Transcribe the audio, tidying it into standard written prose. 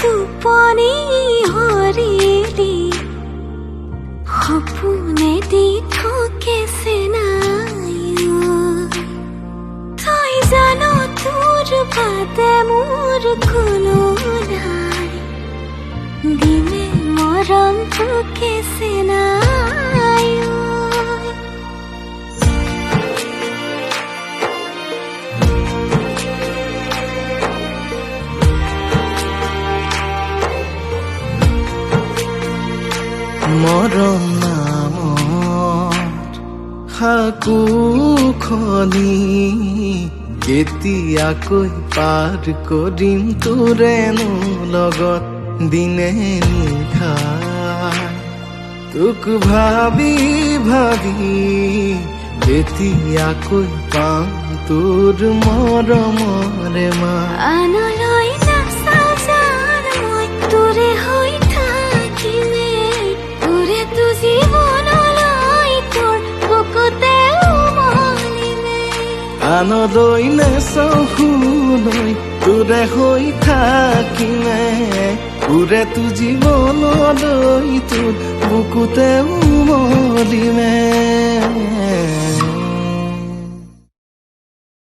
টোপনি হৰিলি সপোনে দি ঠকেছে নাই তই জান তোৰ বাদে মোৰ কোনো নাই দিনে মৰম ঠকেছে নাই মৰম নামত সাকু খনি কেতিয়াকৈ পাৰ কৰিম তোৰেনো লগত দিনে নিশাই তোক ভাবি ভাবি কেতিয়াকৈ পাম তোৰ মৰমৰে মা আনলৈ নাচাও জান মই তোৰে হৈ থাকিমে তোৰে তো জীৱনলৈ তোৰ বুকুতে উমলিমে আনলৈ নাচাও শুনৈ তোৰে হৈ থাকিমে তোৰে তো জীৱনলৈ তোৰ বুকুতে